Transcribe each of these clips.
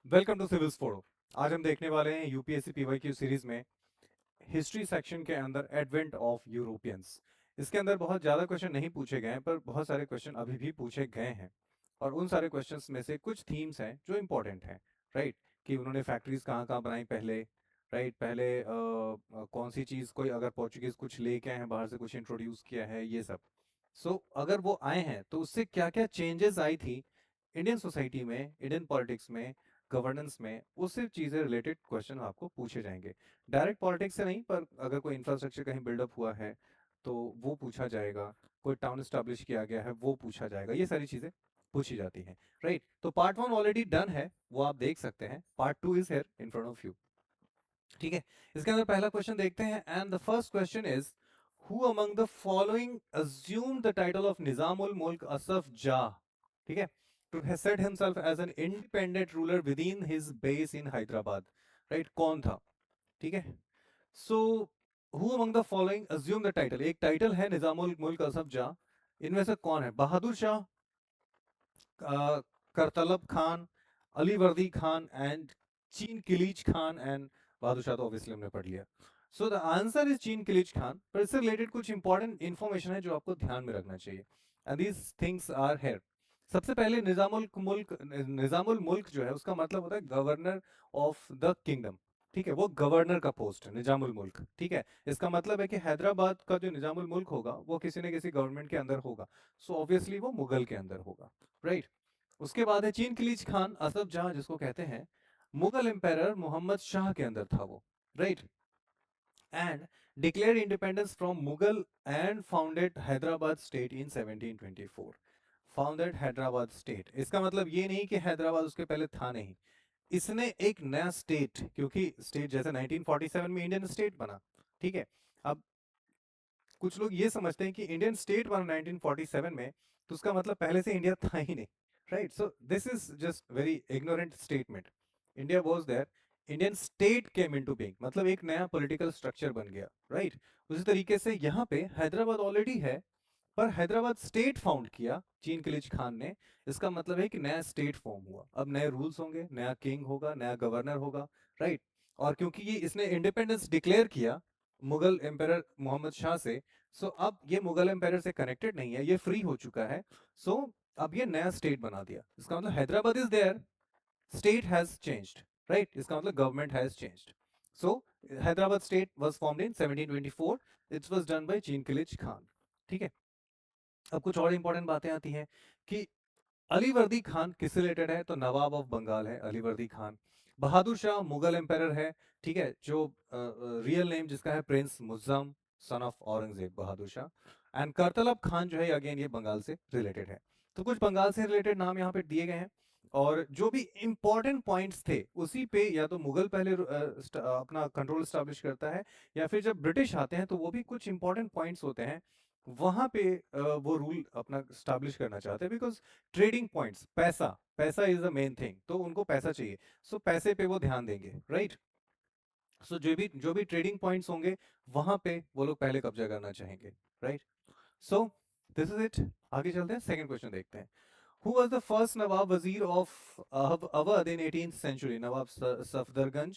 Welcome to civils फोड़ो। आज हम देखने वाले हैं यूपीएससी पीवाईक्यू सीरीज में हिस्ट्री सेक्शन के अंदर एडवेंट ऑफ यूरोपियंस। इसके अंदर बहुत ज़्यादा क्वेश्चन नहीं पूछे गए हैं, पर बहुत सारे क्वेश्चन अभी भी पूछे गए हैं। और उन सारे क्वेश्चंस में से कुछ थीम्स हैं जो इम्पोर्टेंट हैं। राइट, कि उन्होंने फैक्ट्रीज कहाँ कहाँ बनाई पहले। राइट, पहले कौन सी चीज़, कोई अगर पोर्चुगीज कुछ लेके आए हैं बाहर से, कुछ इंट्रोड्यूस किया है, ये सब। अगर वो आए हैं तो उससे क्या क्या चेंजेस आई थी इंडियन सोसाइटी में, इंडियन पॉलिटिक्स में, गवर्नेंस में, उससे चीज़ें रिलेटेड क्वेश्चन आपको पूछे जाएंगे। डायरेक्ट पॉलिटिक्स से नहीं, पर अगर कोई इंफ्रास्ट्रक्चर कहीं बिल्डअप हुआ है तो वो पूछा जाएगा। कोई टाउन स्टैब्लिश किया गया है वो पूछा जाएगा। ये सारी चीज़ें पूछी जाती हैं। राइट, तो पार्ट वन ऑलरेडी डन है, वो आप देख सकते हैं। Part two is here in front of you. ठीक है, इसके अंदर पहला क्वेश्चन देखते हैं। And the first question is, who among the following assume the title of Nizamul Mulk Asaf Jah. ठीक है, to set himself as an independent ruler within his base in Hyderabad. Right, कौन था? ठीक है, so who among the following assume the title, एक title है निजामुल मुल्क असफ जाह। इनमें से कौन है? बहादुर शाह, करतलब खान, अली वर्दी खान एंड चीन किलीच खान। एंड बहादुर शाह तो ऑब्वियसली हमने पढ़ लिया। सो द आंसर इज चीन किलीच खान। पर इससे रिलेटेड कुछ इंपॉर्टेंट इंफॉर्मेशन है जो आपको ध्यान में रखना चाहिए, and these things are here. सबसे पहले निजामुल मुल्क जो है उसका मतलब होता है गवर्नर ऑफ द किंगडम। ठीक है, वो गवर्नर का पोस्ट है निजामुल मुल्क। ठीक है, इसका मतलब है कि हैदराबाद का जो निजामुल मुल्क होगा वो किसी न किसी गवर्नमेंट के अंदर होगा। सो ऑब्वियसली वो मुगल के अंदर होगा। राइट, उसके बाद है चीन किलीच खान असफ जहां, जिसको कहते हैं मुगल एम्पायर मोहम्मद शाह के अंदर था वो। Right, and declared independence from Mughal and founded Hyderabad state in 1724। Founded Hyderabad state, इसका मतलब ये नहीं कि हैदराबाद उसके पहले था नहीं। इसने एक नया स्टेट, क्योंकि स्टेट जैसे 1947 में इंडियन स्टेट बना। ठीक है, अब कुछ लोग ये समझते हैं कि इंडियन स्टेट बना 1947 में, तो उसका मतलब पहले से इंडिया था ही नहीं। Right, so this is just very ignorant statement. India was there, Indian state came into being, मतलब एक नया पॉलिटिकल स्ट्रक्चर बन गया। राइट, उसी तरीके से यहाँ पे हैदराबाद ऑलरेडी है, पर हैदराबाद स्टेट फाउंड किया चीन किलिच खान ने। इसका मतलब है कि नया स्टेट फॉर्म हुआ, अब नए रूल्स होंगे, नया किंग होगा, नया गवर्नर होगा। राइट, और क्योंकि ये इसने इंडिपेंडेंस डिक्लेयर किया मुगल एम्पायर मोहम्मद शाह से, अब ये मुगल एम्पायर से कनेक्टेड नहीं है, ये फ्री हो चुका है। सो अब ये नया स्टेट बना दिया। इसका मतलब Hyderabad is there, state has changed. Right, इसका मतलब government has changed. So Hyderabad state was formed in 1724। It was done by Chin Qilich Khan. ठीक है, अब कुछ और इंपॉर्टेंट बातें आती हैं कि अलीवर्दी खान किससे रिलेटेड है, तो नवाब ऑफ बंगाल है अलीवर्दी खान। बहादुर शाह मुगल एम्पायर है। ठीक है, जो रियल नेम जिसका है prince Muazzam, son of Aurangzeb Bahadur Shah. And Kartalab Khan जो है अगेन ये बंगाल से रिलेटेड है। तो कुछ बंगाल से रिलेटेड नाम यहाँ पे दिए गए हैं, और जो भी इंपॉर्टेंट पॉइंट्स थे उसी पे या तो मुगल पहले अपना कंट्रोल स्टैब्लिश करता है, या फिर जब ब्रिटिश आते हैं तो वो भी कुछ इंपॉर्टेंट पॉइंट्स होते हैं वहां पे वो रूल अपना स्टैब्लिश करना चाहते हैं। बिकॉज ट्रेडिंग पॉइंट्स, पैसा, पैसा इज द मेन थिंग, तो उनको पैसा चाहिए। पैसे पे वो ध्यान देंगे। राइट, जो भी ट्रेडिंग पॉइंट्स होंगे वहां पे वो लोग पहले कब्जा करना चाहेंगे। Right, so this is it. आगे चलते हैं, सेकंड क्वेश्चन देखते हैं। Who was the first Nawab Wazir of Awadh in 18th century? Nawab Safdarjung,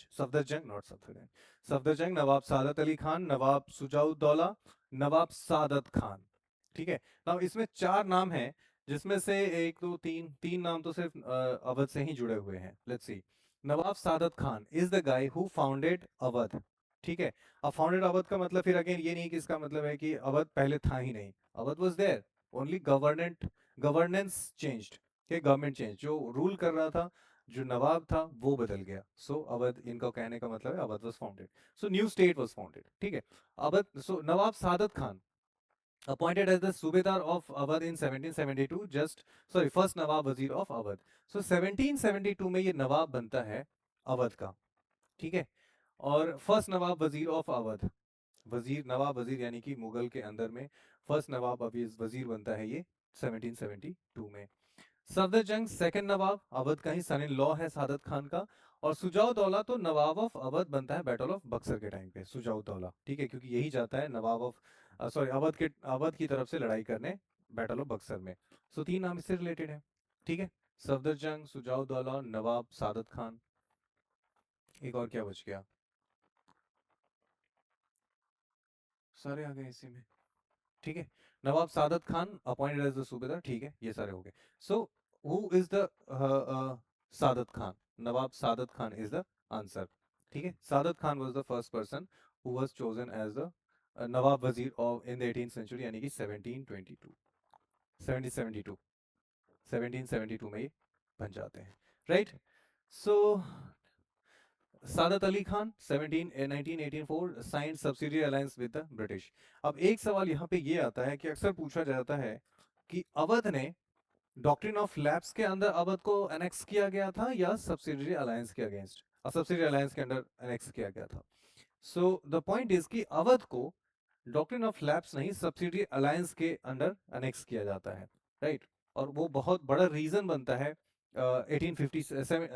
not Safdarjung, Safdarjung, Nawab Sadat Ali Khan, Nawab Sujaud-Dawla, Nawab Sadat Khan। ठीक है, now इसमें चार नाम हैं, जिसमें से एक दो तीन तीन नाम तो सिर्फ अवध से ही जुड़े हुए हैं। Let's see, Nawab Saadat Khan is the guy who founded Awadh. ठीक है, अब फाउंडेड अवध का मतलब फिर अगेन ये नहीं कि इसका मतलब है कि अवध पहले था ही नहीं। Awadh was there, only governance changed, के गवर्नमेंट चेंज, जो रूल कर रहा था, जो नवाब था वो बदल गया। अवध, इनका कहने का मतलब है Awadh was founded, new state was founded. ठीक है, अवध, नवाब Saadat Khan appointed as the Subedar of Awadh in 1772, first Nawab Wazir of Awadh। 1772 में ये नवाब बनता है अवध का। ठीक है, और first Nawab Wazir of Awadh, वजीर, नवाब वजीर यानी कि मुगल के अंदर में फर्स्ट नवाब वजीर बनता है ये 1772 में। सफदरजंग सेकंड नवाब, अवध का ही सन इन लॉ है सादत खान का। और सुजाउ दौला तो नवाब ऑफ अवध बनता है बैटल ऑफ बक्सर के टाइम पे, सुजाउ दौला। ठीक है, क्योंकि यही जाता है नवाब ऑफ अवध की तरफ से लड़ाई करने बैटल ऑफ बक्सर में। तीन नाम इससे रिलेटेड है। ठीक है, सफदरजंग, सुजाउद्दौला, नवाब सादत खान। एक और क्या बच गया? सारे आ गए इसी में। ठीक है, Nawab Saadat Khan appointed as the subedar. ठीक है, ये सारे हो गए। So who is the Saadat Khan? Nawab Saadat Khan is the answer. ठीक है, Saadat Khan was the first person who was chosen as the Nawab Wazir of in the 18th century, यानी कि 1722 1772 1772 में ये बन जाते हैं, right? So Saadat Ali Khan 1984 signed subsidiary alliance with the British. अब एक सवाल यहाँ पे ये आता है कि अक्सर पूछा जाता है कि अवध ने डॉक्ट्रिन ऑफ लैप्स के अंदर अवध को एनेक्स किया गया था या सब्सिडियरी अलायंस के अगेंस्ट, सब्सिडियरी अलायंस के अंदर एनेक्स किया गया था। सो द पॉइंट इज कि अवध को डॉक्ट्रिन ऑफ लैप्स नहीं, सब्सिडियरी अलायंस के अंडर एनेक्स किया जाता है, राइट? और वो बहुत बड़ा रीजन बनता है 1857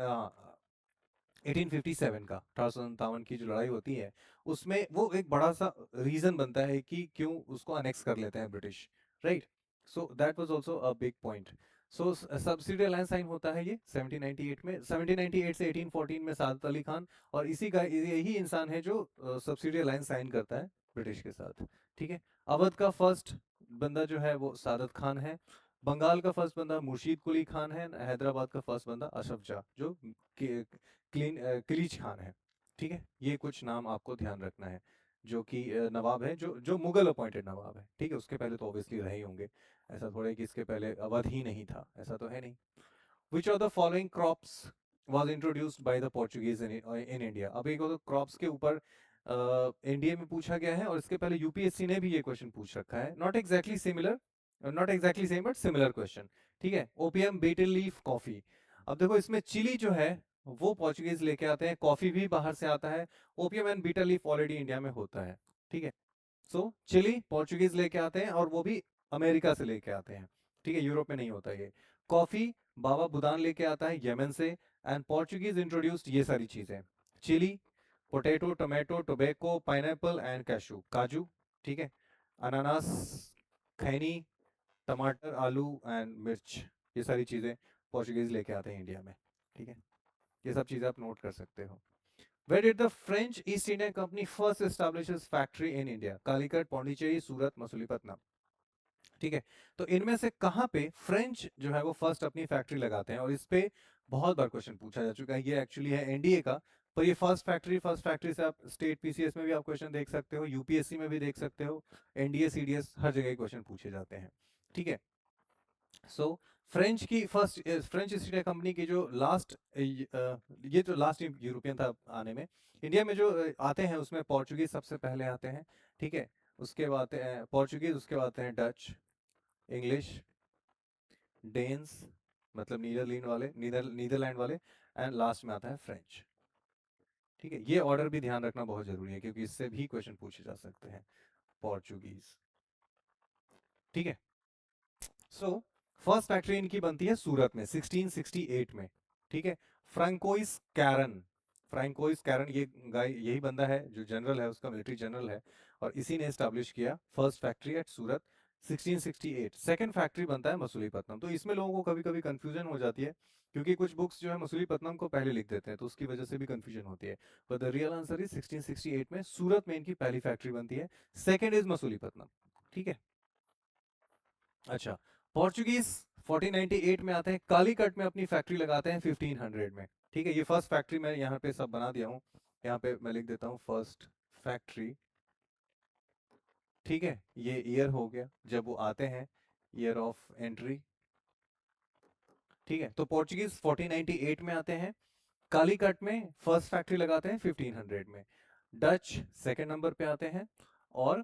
1857 का 1857 की जो लड़ाई होती है, उसमें वो एक बड़ा सा रीजन बनता है कि क्यों उसको अनेक्स कर लेते हैं British, right? So that was also a big point. So subsidy alliance sign होता है ये 1798 में। 1798 से 1814 में सादत अली खान, और इसी का यही इंसान है जो सब्सिडी अलायंस साइन करता है ब्रिटिश के साथ। ठीक है, अवध का फर्स्ट बंदा जो है वो सादत खान है, बंगाल का फर्स्ट बंदा मुर्शीद कुली खान है, हैदराबाद का फर्स्ट बंदा अशरफ जा जो किलीच खान है। ठीक है, ये कुछ नाम आपको ध्यान रखना है, जो कि नवाब है, जो जो मुगल अपॉइंटेड नवाब है। ठीक है, उसके पहले तो ऑब्वियसली रहे ही होंगे, ऐसा थोड़ा है कि इसके पहले अवध ही नहीं था, ऐसा तो है नहीं। विच of the following crops was introduced by the Portuguese in India? अब एक तो क्रॉप्स के ऊपर इंडिया में पूछा गया है, और इसके पहले यूपीएससी ने भी ये क्वेश्चन पूछ रखा है, not exactly similar, not exactly same but similar question. ठीक है, ओपियम, बीटल लीफ, कॉफी। अब देखो इसमें चिली जो है वो पोर्चुगीज लेके आते हैं, कॉफी भी बाहर से आता है, opium and betel leaf already India में होता है। ठीक है, सो चिली पोर्चुगीज लेके आते हैं, और वो भी अमेरिका से लेके आते हैं। ठीक है, यूरोप में नहीं होता ये। कॉफी बाबा बुदान लेके आता है यमन से, एंड पोर्चुगीज इंट्रोड्यूस्ड ये सारी चीजें, chilli, potato, tomato, tobacco, pineapple and cashew, काजू। ठीक है, अनानास, खैनी, टमाटर, आलू एंड मिर्च, ये सारी चीजें पोर्चुगीज लेके आते हैं इंडिया में। ठीक है, ये सब चीजें आप नोट कर सकते हो। Where did the French East India Company first establish its factory in India? Calicut, Pondicherry, सूरत, मसूलीपट्टनम। ठीक है, तो इनमें से कहाँ पे फ्रेंच जो है वो फर्स्ट अपनी फैक्ट्री लगाते हैं? और इस पे बहुत बार क्वेश्चन पूछा जा चुका है, ये एक्चुअली है एनडीए का, पर ये फर्स्ट फैक्ट्री से आप स्टेट पीसीएस में भी आप क्वेश्चन देख सकते हो, यूपीएससी में भी देख सकते हो, एनडीए सीडीएस हर जगह क्वेश्चन पूछे जाते हैं। ठीक है, सो फ्रेंच की first, French East India company की जो लास्ट, ये जो लास्ट यूरोपियन था आने में, इंडिया में जो आते हैं उसमें पोर्चुगीज सबसे पहले आते हैं। ठीक है, उसके बाद आते हैं पोर्चुगीज, उसके बाद आते हैं डच, इंग्लिश, डेन्स मतलब नीदरलैंड वाले, नीदरलैंड वाले, एंड लास्ट में आता है फ्रेंच। ठीक है, ये ऑर्डर भी ध्यान रखना बहुत जरूरी है, क्योंकि इससे भी क्वेश्चन पूछे जा सकते हैं। पोर्चुगीज। ठीक है, सो फर्स्ट फैक्ट्री इनकी बनती है सूरत में 1668 में। ठीक है, फ्रैंकोइस कैरन, फ्रैंकोइस कैरन ये गाय, यही बंदा है जो जनरल है, उसका मिलिट्री जनरल है, और इसी ने एस्टैब्लिश किया फर्स्ट फैक्ट्री एट सूरत 1668। सेकंड फैक्ट्री बनता है मसूलीपट्टनम। तो इसमें लोगों को कभी कभी कंफ्यूजन हो जाती है, क्योंकि कुछ बुक्स जो है मसूलीपट्टनम को पहले लिख देते हैं, तो उसकी वजह से भी कंफ्यूजन होती है। But the real answer is 1668 में सूरत में इनकी पहली फैक्ट्री बनती है, सेकंड इज मसूलीपट्टनम। ठीक है, अच्छा, पोर्चुगीज 1498 में आते हैं, कालीकट में अपनी फैक्ट्री लगाते हैं 1500 में। ठीक है, ये फर्स्ट फैक्ट्री मैं यहाँ पे सब बना दिया हूँ, यहाँ पे मैं लिख देता हूँ फर्स्ट फैक्ट्री। ठीक है, ये ईयर हो गया जब वो आते हैं, ईयर ऑफ एंट्री। ठीक है, तो पोर्चुगीज 1498 में आते हैं, कालीकट में फर्स्ट फैक्ट्री लगाते हैं 1500 में, डच सेकंड नंबर पे आते हैं, और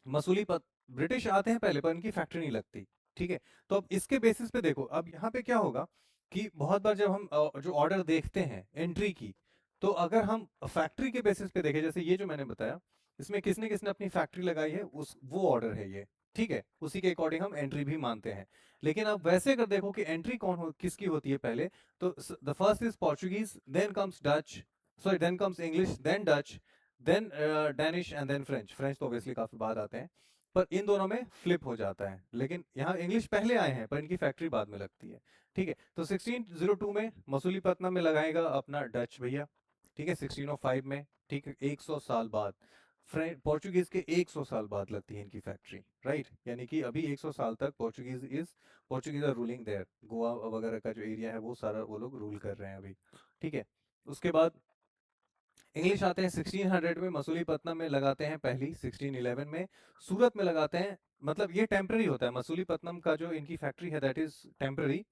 मसूली ब्रिटिश आते हैं पहले, पर इनकी फैक्ट्री नहीं लगती। ठीक है, तो अब इसके बेसिस पे देखो, अब यहाँ पे क्या होगा कि बहुत बार जब हम जो ऑर्डर देखते हैं एंट्री की, तो अगर हम फैक्ट्री के बेसिस पे देखें, जैसे ये जो मैंने बताया, इसमें किसने किसने अपनी फैक्ट्री लगाई है, उस वो ऑर्डर है ये। ठीक है, उसी के अकॉर्डिंग हम एंट्री भी मानते हैं। लेकिन अब वैसे अगर देखो कि एंट्री किसकी होती है पहले, तो the first is Portuguese, then comes Dutch, sorry then comes English, then Dutch, then Danish and then French. French तो ऑब्वियसली काफी बाद आते हैं। पर इन दोनों में फ्लिप हो जाता है, लेकिन यहाँ इंग्लिश पहले आए हैं पर इनकी फैक्ट्री बाद में लगती है। ठीक है, तो 1602 में मसूलीपट्टनम में लगाएगा अपना डच भैया। ठीक है, 1605 में, ठीक है, 100 साल बाद, पोर्चुगीज के 100 साल बाद लगती है इनकी फैक्ट्री, राइट। यानी कि अभी 100 साल तक Portuguese are ruling there, Goa वगैरह का जो एरिया है वो सारा वो लोग रूल कर रहे हैं अभी। ठीक है, उसके बाद इंग्लिश आते हैं 1600 में, मसूलीपट्टनम में लगाते हैं पहली, 1611 में सूरत में लगाते हैं। मतलब ये टेम्पररी होता है, मसूलीपट्टनम का जो इनकी फैक्ट्री है दैट इज टेम्पररी।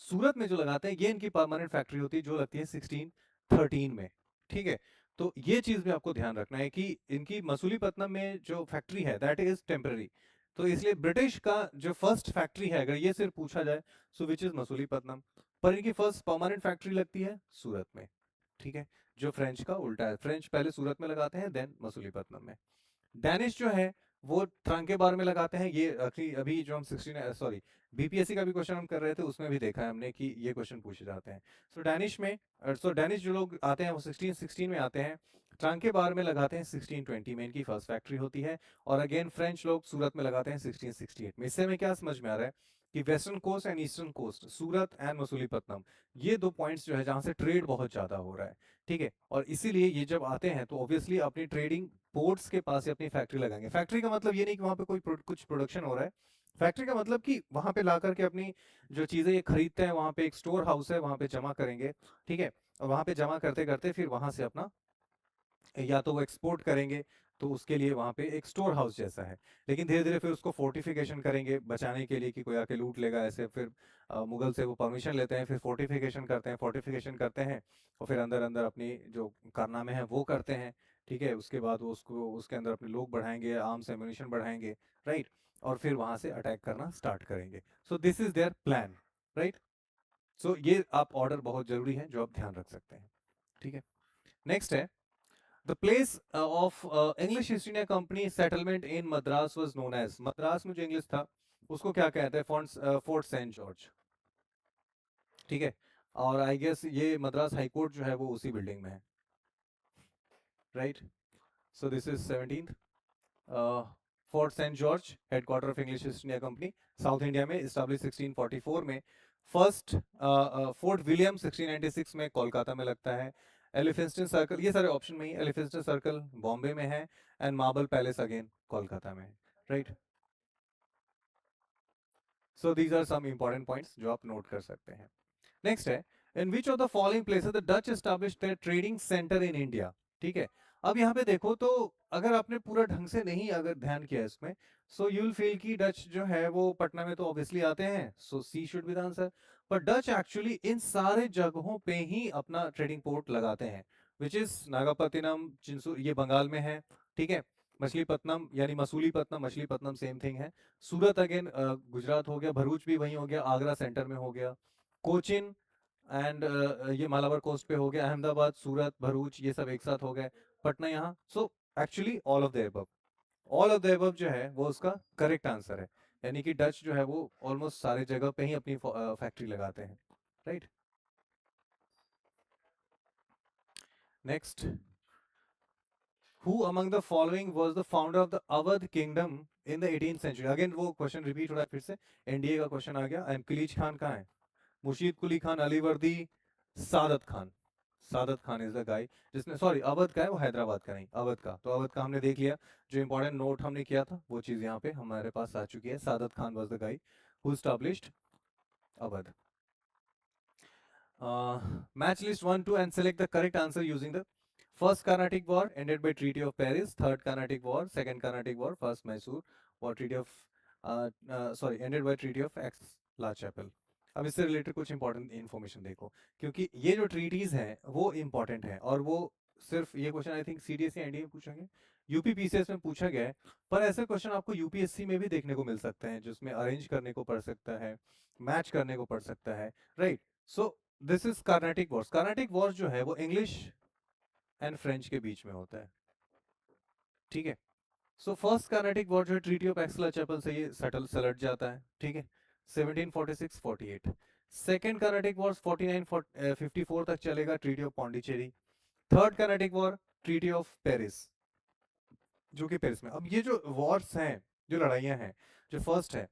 सूरत में जो लगाते हैं ये इनकी परमानेंट फैक्ट्री होती है जो लगती है 1613 में। ठीक है, तो ये चीज भी आपको ध्यान रखना है कि इनकी मसूलीपट्टनम में जो फैक्ट्री है दैट इज टेम्पररी। तो इसलिए ब्रिटिश का जो फर्स्ट फैक्ट्री है अगर ये सिर्फ पूछा जाए, सो विच इज मसूलीपट्टनम, पर इनकी फर्स्ट परमानेंट फैक्ट्री लगती है सूरत में। ठीक है, जो फ्रेंच का उल्टा है, फ्रेंच पहले सूरत में लगाते हैं देन मसूलीपट्टनम में। डैनिश जो है वो ट्रांकेबार में लगाते हैं। ये अभी जो हम 16 सॉरी बीपीएससी का भी क्वेश्चन हम कर रहे थे उसमें भी देखा है हमने कि ये क्वेश्चन पूछे जाते हैं। सो डैनिश में, सो डैनिश जो लोग आते हैं वो 1616 में आते हैं, ट्रांकेबार में लगाते हैं 1620 में, इनकी फर्स्ट फैक्ट्री होती है। और अगेन फ्रेंच लोग सूरत में लगाते हैं 1668 में। इससे हमें क्या समझ में आ रहा है कि western coast and eastern coast, Surat and Masulipatnam, ये दो पॉइंट्स जो है जहां से ट्रेड बहुत ज्यादा हो रहा है। ठीक है, और इसीलिए ये जब आते हैं तो ऑब्वियसली अपनी ट्रेडिंग पोर्ट्स के पास ही अपनी फैक्ट्री लगाएंगे। फैक्ट्री का मतलब ये नहीं कि वहां पे कोई कुछ प्रोडक्शन हो रहा है, फैक्ट्री का मतलब कि वहां पे ला करके अपनी जो चीजें ये खरीदते हैं वहां पे एक स्टोर हाउस है वहां पे जमा करेंगे। ठीक है, और वहां पे जमा करते करते फिर वहां से अपना या तो वो एक्सपोर्ट करेंगे, तो उसके लिए वहां पे एक स्टोर हाउस जैसा है। लेकिन धीरे धीरे फिर उसको फोर्टिफिकेशन करेंगे बचाने के लिए कि कोई आके लूट लेगा ऐसे। फिर मुगल से वो परमिशन लेते हैं, फिर फोर्टिफिकेशन करते हैं और फिर अंदर अंदर अपनी जो कारनामे हैं वो करते हैं। ठीक है, उसके बाद वो उसको उसके अंदर अपने लोग बढ़ाएंगे, आर्म्स एम्यूनिशन बढ़ाएंगे, राइट, और फिर वहां से अटैक करना स्टार्ट करेंगे। So this is their plan, right. So ये आप ऑर्डर बहुत जरूरी है जो आप ध्यान रख सकते हैं। ठीक है, नेक्स्ट है The place of English East India Company settlement in Madras was known as, Madras में जो इंग्लिश था उसको क्या कहते हैं, फोर्ट सेंट जॉर्ज। ठीक है, और आई गेस ये मद्रास हाई कोर्ट जो है वो उसी बिल्डिंग में है, right. So this is 17th fort saint George, headquarter of English East India company, south India में, इस्टेब्लिश 1644 में। फर्स्ट फोर्ट विलियम 1696 में कोलकाता में लगता है। एलिफिंस्टन सर्कल, ये सारे ऑप्शन में ही, एलिफिंस्टन सर्कल बॉम्बे में है, and marble palace again Kolkata में है, right. So these are some important points जो आप नोट कर सकते हैं। नेक्स्ट है, in which of the following places the Dutch established their trading centre in India. ठीक है, अब यहाँ पे देखो तो अगर आपने पूरा ढंग से नहीं अगर ध्यान किया इसमें, सो यू विल फील कि डच जो है वो पटना में तो ऑब्वियसली आते हैं, सो सी शुड बी द आंसर। पर डच एक्चुअली इन सारे जगहों पे ही अपना ट्रेडिंग पोर्ट लगाते हैं, विच इज नागापत्तिनम, चिंसू, ये बंगाल में है। ठीक है, मछलीपट्टनम यानी मसूलीपट्टनम, मछलीपट्टनम सेम थिंग है। सूरत अगेन गुजरात हो गया, भरूच भी वहीं हो गया, आगरा सेंटर में हो गया, कोचिन एंड ये मालाबार कोस्ट पे हो गया, अहमदाबाद, सूरत, भरूच, ये सब एक साथ हो गए, पटना यहाँ। So actually all of the above, all of the above जो है वो उसका करेक्ट आंसर है। यानी कि डच जो है वो ऑलमोस्ट सारे जगह पे ही अपनी फैक्ट्री लगाते हैं, right. Next, who among the following was the founder of the Awadh kingdom in the 18th century. Again वो क्वेश्चन रिपीट हो रहा है फिर से, एनडीए का क्वेश्चन आ गया। एंड किलीच खान कहाँ है? मुर्शीद कुली खान, अलीवर्दी, सादत खान। सादत खान इज द गाय जिसने, सॉरी अवध का है वो, हैदराबाद का नहीं, अवध का। तो अवध का हमने देख लिया, जो इंपॉर्टेंट नोट हमने किया था वो चीज यहाँ पे हमारे पास आ चुकी है। Saadat Khan was the guy who established Awadh. Match list 1 2 and select the correct answer using the first Carnatic War ended by Treaty of Paris, third Carnatic War, second Carnatic War, first Mysore War, Treaty of sorry ended by Treaty of Aix-la-Chapelle। अब इससे related कुछ important information देखो, क्योंकि ये जो treaties हैं वो important है, और वो सिर्फ ये क्वेश्चन आई थिंक सीडीएस या एनडीए में पूछेंगे, यूपीपीसीएस में पूछा गया है। पर ऐसे क्वेश्चन आपको यूपीएससी में भी देखने को मिल सकते हैं जिसमें अरेंज करने को पड़ सकता है, मैच करने को पड़ सकता है, right. So this is Carnatic Wars. Carnatic Wars जो है वो इंग्लिश एंड फ्रेंच के बीच में होता है, ठीक है। सो फर्स्ट कार्नेटिक वॉर जो है ट्रीटी ऑफ एक्सला-चैपल से ये सलट जाता है, ठीक है, 1746-48। सेकेंड कार्नेटिक वॉर 54 तक चलेगा, treaty of Pondicherry. Third Carnatic war treaty of Paris, जो कि पेरिस में। अब ये जो वॉर्स हैं जो लड़ाइयाँ हैं, जो फर्स्ट है,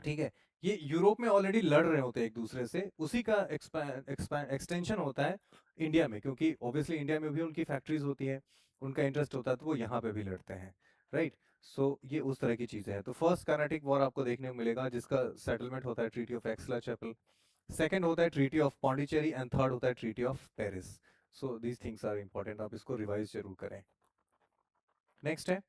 ठीक है, ये यूरोप में ऑलरेडी लड़ रहे होते हैं एक दूसरे से, उसी का एक्सटेंशन होता है इंडिया में, क्योंकि ऑब्वियसली इंडिया में भी उनकी फैक्ट्रीज होती है, उनका इंटरेस्ट होता है, तो वो यहाँ पे भी लड़ते हैं, राइट। सो ये उस तरह की चीजें हैं। तो फर्स्ट कार्नाटिक वॉर आपको देखने को मिलेगा जिसका सेटलमेंट होता है treaty of Aix-la-Chapelle, second होता है treaty of Pondicherry, and third होता है treaty of Paris. So these things are important, आप इसको रिवाइज जरूर करें। नेक्स्ट है,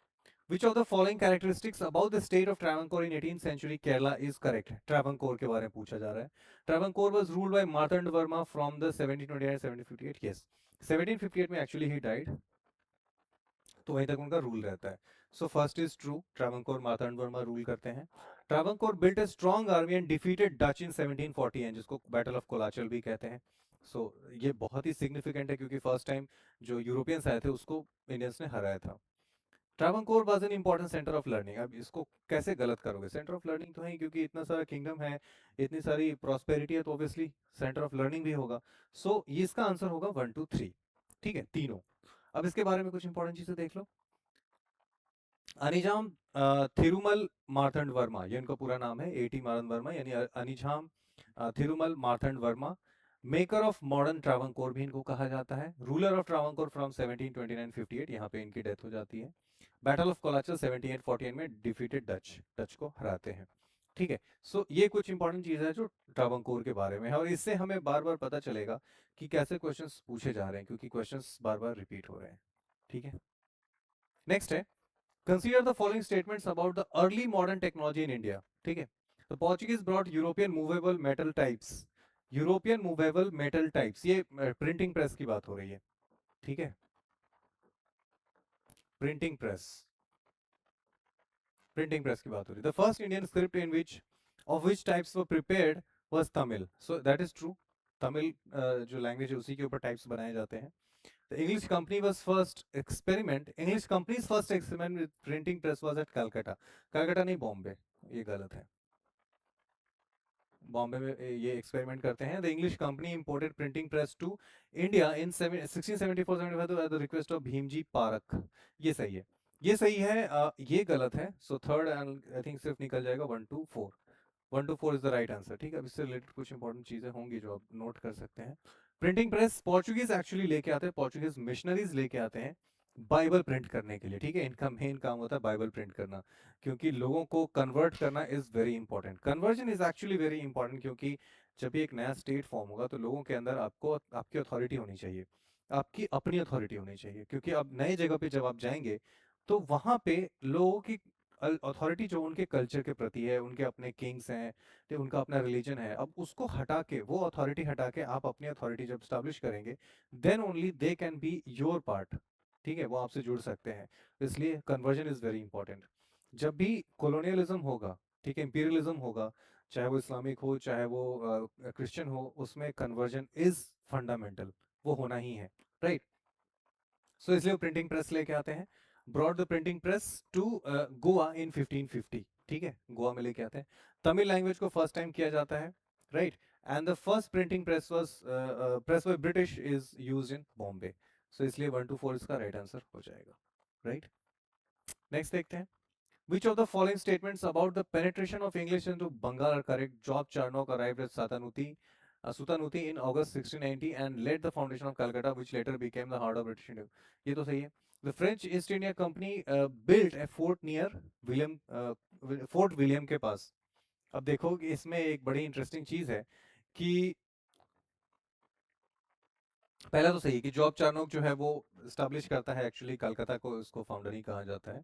Which of the following characteristics about the state of Travancore in 18th century Kerala is correct? Travancore के बारे में पूछा जा रहा है। Travancore was ruled by Martanda from the 1729 1758. Yes, 1758 में actually he died, तो वहीं तक उनका रूल रहता है। So first is true, Travancore Martanda rule करते हैं। Travancore built a strong army and defeated Dutch in 1740, जिसको Battle of Colachel भी कहते हैं। So ये बहुत ही significant है क्योंकि first time जो यूरोपियंस आए थे उसको इंडियंस ने हराया था। Travancore was an important centre of learning. अब इसको कैसे गलत करोगे, सेंटर ऑफ लर्निंग तो है, क्योंकि इतना सारा किंगडम है, इतनी सारी प्रॉस्पेरिटी है, तो ऑब्वियसली सेंटर ऑफ लर्निंग भी होगा। सो ये इसका आंसर होगा 1 2 3, ठीक है, तीनों। अब इसके बारे में कुछ इंपॉर्टेंट चीजें देख लो। अनिजाम थिरुमल मार्तंड वर्मा, ये इनका पूरा नाम है, एटी मारन वर्मा, यानी Anizham Thirunal Marthanda Varma. Maker of modern Travancore भी इनको कहा जाता है। रूलर ऑफ ट्रावनकोर फ्रॉम 1729-58, यहाँ पे इनकी डेथ हो जाती है। बैटल ऑफ कोलाचल 78-48 में डिफीटेड डच, डच को हराते हैं, ठीक है। सो ये कुछ इंपॉर्टेंट चीज है जो ट्रावनकोर के बारे में है, और इससे हमें बार बार पता चलेगा कि कैसे क्वेश्चंस पूछे जा रहे हैं, क्योंकि क्वेश्चंस बार बार रिपीट हो रहे हैं, ठीक है। नेक्स्ट है, consider the following statements about the early modern technology in India, ठीक है। The Portuguese brought European movable metal types, European movable metal types, ये प्रिंटिंग प्रेस की बात हो रही है, ठीक है, प्रिंटिंग प्रेस, प्रिंटिंग प्रेस की बात हो रही है। The first Indian script in which of which types were prepared was Tamil, so that is true. Tamil जो लैंग्वेज है उसी के ऊपर टाइप्स बनाए जाते हैं। The English company was first experiment. English company's first experiment with printing press was at Calcutta. Calcutta नहीं, बॉम्बे, ये गलत है। बॉम्बे में ये एक्सपेरिमेंट करते हैं। The English company imported printing press to India in 1674-75 at the request of Bhimji Parakh. ये सही है, ये सही है, ये गलत है। सो थर्ड आई थिंक सिर्फ निकल जाएगा 1 2 4, 1 2 4 इज द राइट आंसर, ठीक है। अब इससे रिलेटेड कुछ इंपॉर्टेंट चीजें होंगी जो आप नोट कर सकते हैं। प्रिंटिंग प्रेस पोर्चुगीज एक्चुअली लेके आते हैं, पोर्चुगीज मिशनरीज लेके आते हैं बाइबल प्रिंट करने के लिए, ठीक है। इनका मेन काम होता है बाइबल प्रिंट करना, क्योंकि लोगों को कन्वर्ट करना is very important. Conversion is actually very important, क्योंकि जब भी एक नया स्टेट फॉर्म होगा तो लोगों के अंदर आपको आपकी अथॉरिटी होनी चाहिए, आपकी अपनी अथॉरिटी होनी चाहिए, क्योंकि अब नए जगह पे जब आप जाएंगे तो वहां पे लोगों की अथॉरिटी जो उनके कल्चर के प्रति है, उनके अपने किंग्स हैं, तो उनका अपना रिलीजन है, अब उसको हटा के, वो अथॉरिटी हटा के आप अपनी अथॉरिटी जब स्टैब्लिश करेंगे, then only they can be your part, ठीक है, वो आपसे जुड़ सकते हैं। इसलिए कन्वर्जन इज वेरी इंपॉर्टेंट। जब भी कॉलोनियलिज्म होगा, ठीक है, इंपीरियलिज्म होगा, चाहे वो इस्लामिक हो चाहे वो क्रिश्चियन हो, उसमें कन्वर्जन इज फंडामेंटल, वो होना ही है, राइट। सो इसलिए वो प्रिंटिंग प्रेस लेके आते हैं। Brought the printing press to Goa in 1550, ठीक है, गोवा में लेके आते हैं। तमिल लैंग्वेज को फर्स्ट टाइम किया जाता है, right. And the first printing press was press by British is used in Bombay. So इसलिए 1 2 4 इसका राइट आंसर हो जाएगा, राइट। नेक्स्ट देखते हैं, which of the following statements about the penetration of English into Bengal are correct? Job Charnock arrived at Sutanuti in August 1690 and laid the foundation of Calcutta, which later became the heart of British India. ये तो सही है। The French East India Company built a fort near William Fort William के पास। अब देखो कि इसमें एक बड़ी इंटरेस्टिंग चीज है कि पहला तो सही है कि जॉब चार्नोक जो है वो स्टैब्लिश करता है, एक्चुअली कलकत्ता को इसको फाउंडर ही कहा जाता है।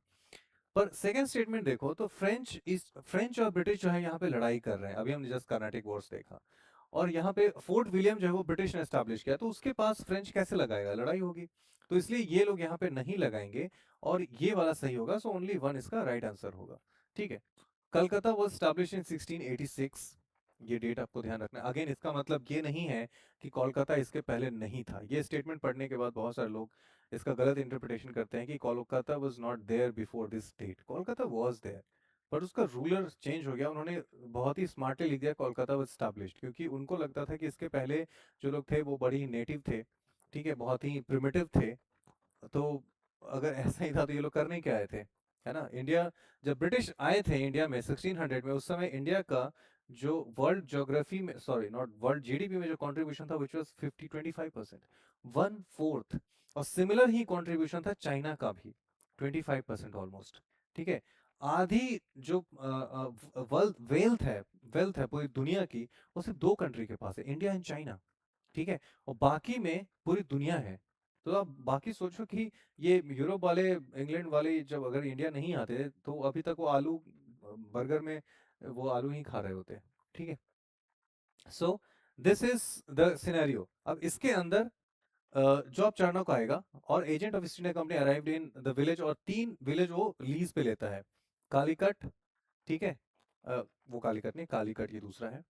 पर सेकंड स्टेटमेंट देखो तो फ्रेंच और ब्रिटिश जो है यहाँ पे लड़ाई कर रहे हैं। अभी हमने जस्ट कर्नाटिक वॉर्स देखा, और यहाँ पे फोर्ट विलियम जो है वो ब्रिटिश ने एस्टैब्लिश किया, तो उसके पास फ्रेंच कैसे लगाएगा, लड़ाई होगी, तो इसलिए ये लोग यहाँ पे नहीं लगाएंगे, और ये वाला सही होगा। सो ओनली वन इसका राइट आंसर होगा, ठीक है। कलकत्ता वॉज स्टैब्लिश इन 1686, ये डेट आपको ध्यान रखना। अगेन इसका मतलब ये नहीं है कि कोलकाता इसके पहले नहीं था। ये स्टेटमेंट पढ़ने के बाद बहुत सारे लोग इसका गलत इंटरप्रिटेशन करते हैं कि Kolkata was not there before this date. Kolkata was there, पर उसका रूलर चेंज हो गया। उन्होंने बहुत ही स्मार्टली लिख दिया कोलकाता वाज स्टैब्लिश्ड, क्योंकि उनको लगता था कि इसके पहले जो लोग थे वो बड़ी ही नेटिव थे, ठीक है, बहुत ही प्रिमिटिव थे। तो अगर ऐसा ही था तो ये लोग करने क्या आए थे, है ना। इंडिया, जब ब्रिटिश आए थे इंडिया में 1600 में, उस समय इंडिया का जो वर्ल्ड ज्योग्राफी में, सॉरी नॉट वर्ल्ड, जीडीपी में जो कंट्रीब्यूशन था विच वाज 25%, 1/4। और सिमिलर ही कंट्रीब्यूशन था चाइना का भी, 25% ऑलमोस्ट। ठीक है, आधी जो वेल्थ है पूरी दुनिया की, वो सिर्फ दो कंट्री के पास है, इंडिया एंड चाइना। ठीक है, और बाकी में पूरी दुनिया है। तो आप बाकी सोचो कि ये यूरोप वाले, इंग्लैंड वाले जब अगर इंडिया नहीं आते तो अभी तक वो आलू बर्गर में वो आलू ही खा रहे होते। ठीक है, सो दिस इज द सिनेरियो। अब इसके अंदर जॉब चार्नोक आएगा और agent of east India company arrived in the village, और 3 विलेज वो लीज पे लेता है। कालीकट, ठीक है, वो कालीकट नहीं, कालीकट ये दूसरा है,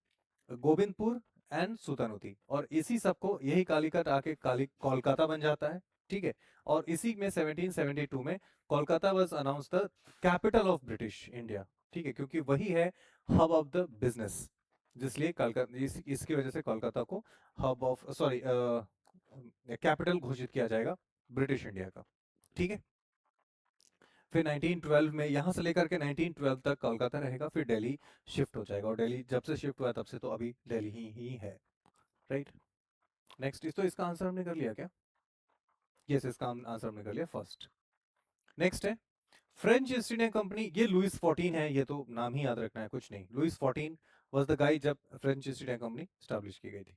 गोविंदपुर एंड सुतानुती। और इसी सबको, यही कालीकट आके काली कोलकाता बन जाता है। ठीक है, और इसी में 1772 में Kolkata was announce the capital of British India. ठीक है, क्योंकि वही है हब ऑफ द बिजनेस, जिसलिए कलकत्ता, इसकी वजह से कोलकाता को हब ऑफ, सॉरी, कैपिटल घोषित किया जाएगा ब्रिटिश इंडिया का। ठीक है, फिर 1912 में यहाँ से लेकर के 1912 तक कोलकाता रहेगा, फिर दिल्ली शिफ्ट हो जाएगा, और दिल्ली जब से शिफ्ट हुआ तब से तो अभी दिल्ली ही है। Right, next. इस तो इसका आंसर हमने कर लिया क्या? यस, इसका आंसर हमने कर लिया फर्स्ट। नेक्स्ट है फ्रेंच ईस्ट इंडिया कंपनी। ये लुइस 14 है, ये तो नाम ही याद रखना है, कुछ नहीं। लुइस 14 वाज द गाय जब French East India company establish की गई थी।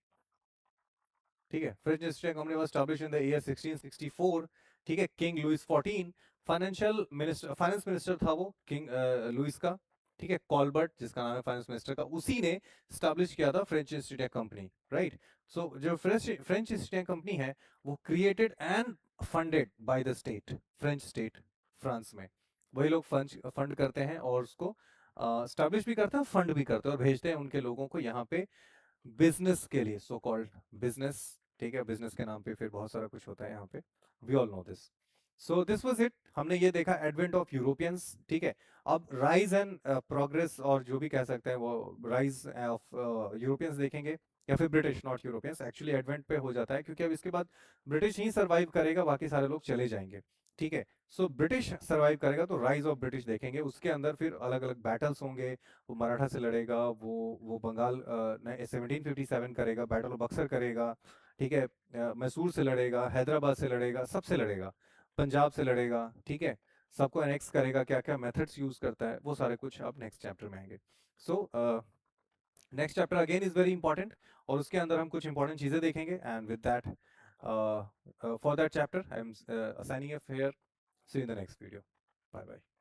ठीक है, French East India company was establish in the year 1664। ठीक है, king Louis 14 financial minister, finance minister था वो किंग लुइस का। ठीक है, कॉलबर्ट जिसका नाम है फाइनेंस मिनिस्टर का, उसी ने स्टैब्लिश किया था French East India Company. Right, so जो फ्रेंच ईस्ट इंडिया कंपनी है वो created and funded by the state, French state, France में। वही लोग फंड करते हैं और उसको स्टैब्लिश भी करते हैं, फंड भी करते हैं, और भेजते हैं उनके लोगों को यहाँ पे बिजनेस के लिए, सो कॉल्ड बिजनेस। ठीक है, बिजनेस के नाम पे फिर बहुत सारा कुछ होता है यहाँ पे, we all know this. So this was it, हमने ये देखा एडवेंट ऑफ यूरोपियंस। ठीक है, अब राइज एंड प्रोग्रेस, और जो भी कह सकते हैं वो, राइज ऑफ यूरोपियंस देखेंगे, या फिर British, not Europeans, actually advent पे हो जाता है, क्योंकि अब इसके बाद ब्रिटिश ही सरवाइव करेगा, बाकी सारे लोग चले जाएंगे। ठीक है, सो ब्रिटिश सरवाइव करेगा, तो राइज ऑफ ब्रिटिश देखेंगे, उसके अंदर फिर अलग अलग बैटल्स होंगे। वो मराठा से लड़ेगा, वो बंगाल 1757 करेगा, बैटल ऑफ बक्सर करेगा। ठीक है, मैसूर से लड़ेगा, हैदराबाद से लड़ेगा, सबसे लड़ेगा, पंजाब से लड़ेगा। ठीक है, सबको एनेक्स करेगा, क्या क्या मेथड्स यूज करता है, वो सारे कुछ अब नेक्स्ट चैप्टर में आएंगे। So next chapter again is very important, और उसके अंदर हम कुछ इंपॉर्टेंट चीजें देखेंगे, and with that for that chapter I am signing off here. See you in the next video, bye bye.